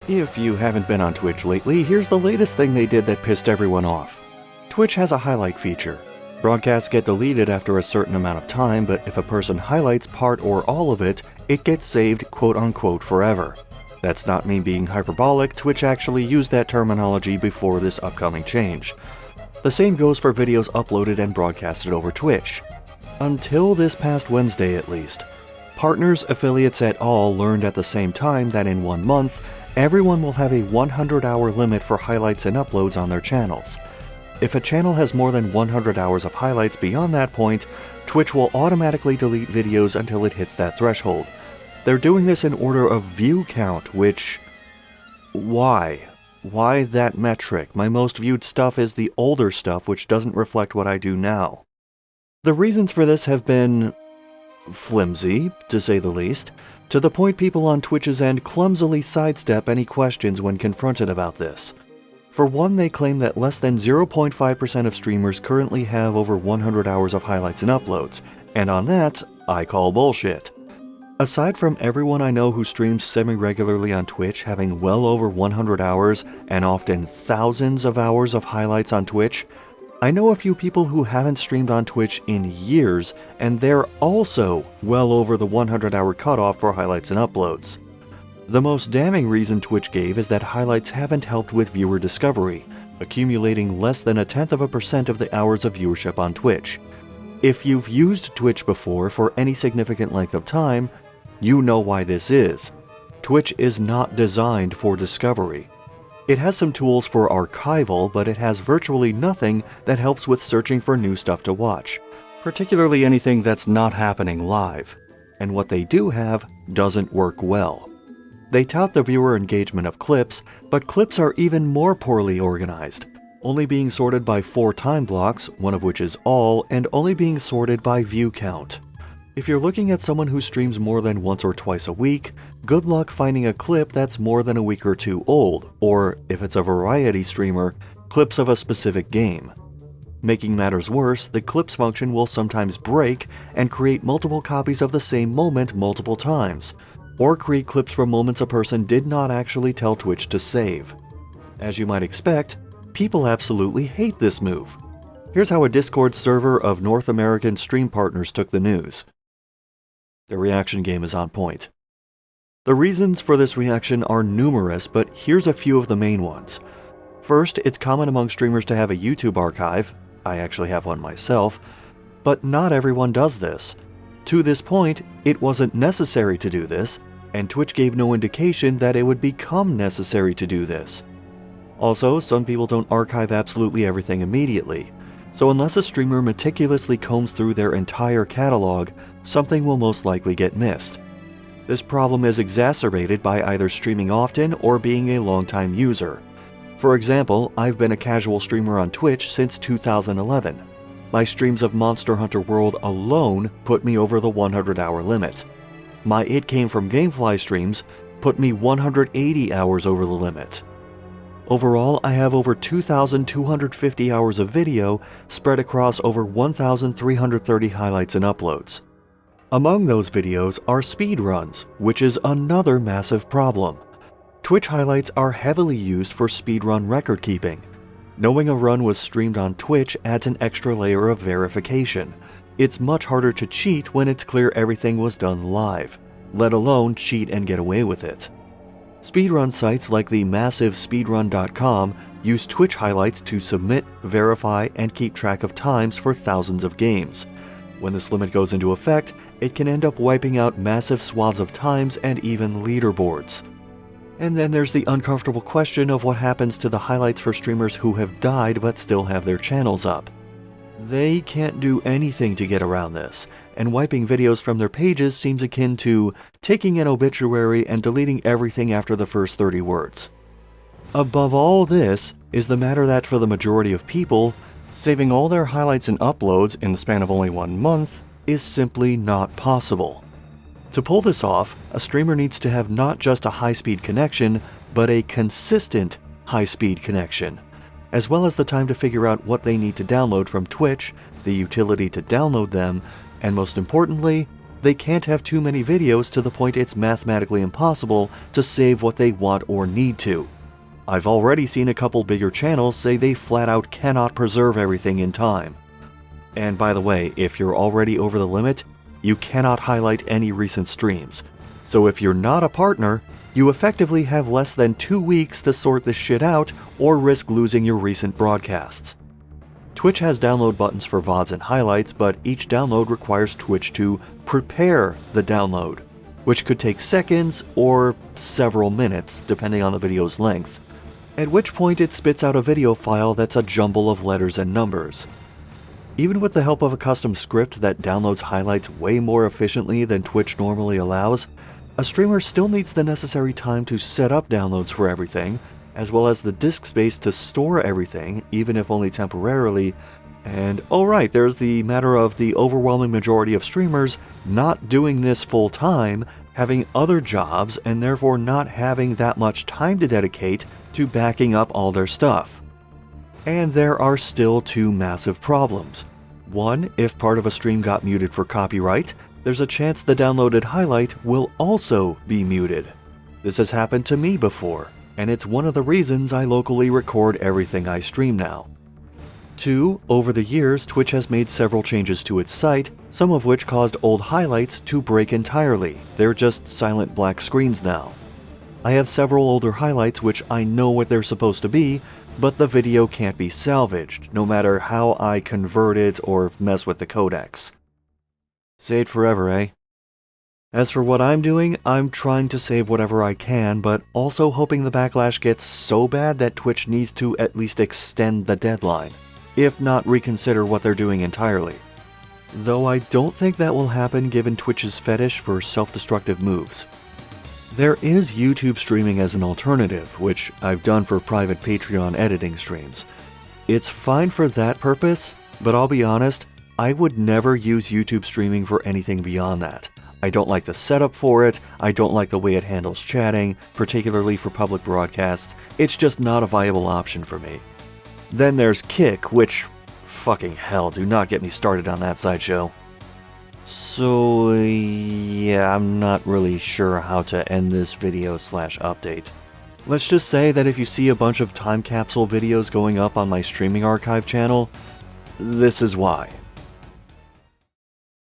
If you haven't been on Twitch lately, here's the latest thing they did that pissed everyone off. Twitch has a highlight feature. Broadcasts get deleted after a certain amount of time, but if a person highlights part or all of it, it gets saved quote-unquote forever. That's not me being hyperbolic, Twitch actually used that terminology before this upcoming change. The same goes for videos uploaded and broadcasted over Twitch. Until this past Wednesday at least. Partners, affiliates et al. Learned at the same time that in 1 month, everyone will have a 100-hour limit for highlights and uploads on their channels. If a channel has more than 100 hours of highlights beyond that point, Twitch will automatically delete videos until it hits that threshold. They're doing this in order of view count, which... Why? Why that metric? My most viewed stuff is the older stuff, which doesn't reflect what I do now. The reasons for this have been... flimsy, to say the least, to the point people on Twitch's end clumsily sidestep any questions when confronted about this. For one, they claim that less than 0.5% of streamers currently have over 100 hours of highlights and uploads, and on that, I call bullshit. Aside from everyone I know who streams semi-regularly on Twitch having well over 100 hours and often thousands of hours of highlights on Twitch, I know a few people who haven't streamed on Twitch in years, and they're also well over the 100-hour cutoff for highlights and uploads. The most damning reason Twitch gave is that highlights haven't helped with viewer discovery, accumulating less than 0.1% of the hours of viewership on Twitch. If you've used Twitch before for any significant length of time, you know why this is. Twitch is not designed for discovery. It has some tools for archival, but it has virtually nothing that helps with searching for new stuff to watch, particularly anything that's not happening live. And what they do have doesn't work well. They tout the viewer engagement of clips, but clips are even more poorly organized, only being sorted by 4 time blocks, one of which is all, and only being sorted by view count. If you're looking at someone who streams more than once or twice a week, good luck finding a clip that's more than a week or two old, or, if it's a variety streamer, clips of a specific game. Making matters worse, the clips function will sometimes break and create multiple copies of the same moment multiple times, or create clips from moments a person did not actually tell Twitch to save. As you might expect, people absolutely hate this move. Here's how a Discord server of North American stream partners took the news. The reaction game is on point. The reasons for this reaction are numerous, but here's a few of the main ones. First, it's common among streamers to have a YouTube archive. I actually have one myself, but not everyone does this. To this point, it wasn't necessary to do this, and Twitch gave no indication that it would become necessary to do this. Also, some people don't archive absolutely everything immediately, so unless a streamer meticulously combs through their entire catalog, something will most likely get missed. This problem is exacerbated by either streaming often or being a long-time user. For example, I've been a casual streamer on Twitch since 2011. My streams of Monster Hunter World alone put me over the 100-hour limit. My It Came From Gamefly streams put me 180 hours over the limit. Overall, I have over 2,250 hours of video spread across over 1,330 highlights and uploads. Among those videos are speedruns, which is another massive problem. Twitch highlights are heavily used for speedrun record keeping. Knowing a run was streamed on Twitch adds an extra layer of verification. It's much harder to cheat when it's clear everything was done live, let alone cheat and get away with it. Speedrun sites like the massive speedrun.com use Twitch highlights to submit, verify, and keep track of times for thousands of games. When this limit goes into effect, it can end up wiping out massive swaths of times and even leaderboards. And then there's the uncomfortable question of what happens to the highlights for streamers who have died but still have their channels up. They can't do anything to get around this, and wiping videos from their pages seems akin to taking an obituary and deleting everything after the first 30 words. Above all this is the matter that for the majority of people, saving all their highlights and uploads in the span of only 1 month is simply not possible. To pull this off, a streamer needs to have not just a high-speed connection, but a consistent high-speed connection, as well as the time to figure out what they need to download from Twitch, the utility to download them, and most importantly, they can't have too many videos to the point it's mathematically impossible to save what they want or need to. I've already seen a couple bigger channels say they flat out cannot preserve everything in time. And by the way, if you're already over the limit, you cannot highlight any recent streams. So if you're not a partner, you effectively have less than 2 weeks to sort this shit out or risk losing your recent broadcasts. Twitch has download buttons for VODs and highlights, but each download requires Twitch to prepare the download, which could take seconds or several minutes, depending on the video's length, at which point it spits out a video file that's a jumble of letters and numbers. Even with the help of a custom script that downloads highlights way more efficiently than Twitch normally allows, a streamer still needs the necessary time to set up downloads for everything, as well as the disk space to store everything, even if only temporarily. And oh right, there's the matter of the overwhelming majority of streamers not doing this full time, having other jobs, and therefore not having that much time to dedicate to backing up all their stuff. And there are still two massive problems. One, if part of a stream got muted for copyright, there's a chance the downloaded highlight will also be muted. This has happened to me before, and it's one of the reasons I locally record everything I stream now. Two, over the years, Twitch has made several changes to its site, some of which caused old highlights to break entirely. They're just silent black screens now. I have several older highlights which I know what they're supposed to be, but the video can't be salvaged, no matter how I convert it or mess with the codecs. Say it forever, eh? As for what I'm doing, I'm trying to save whatever I can, but also hoping the backlash gets so bad that Twitch needs to at least extend the deadline, if not reconsider what they're doing entirely. Though I don't think that will happen given Twitch's fetish for self-destructive moves. There is YouTube streaming as an alternative, which I've done for private Patreon editing streams. It's fine for that purpose, but I'll be honest, I would never use YouTube streaming for anything beyond that. I don't like the setup for it, I don't like the way it handles chatting, particularly for public broadcasts. It's just not a viable option for me. Then there's Kick, which, fucking hell, do not get me started on that sideshow. So, yeah, I'm not really sure how to end this video/update. Let's just say that if you see a bunch of time capsule videos going up on my streaming archive channel, this is why.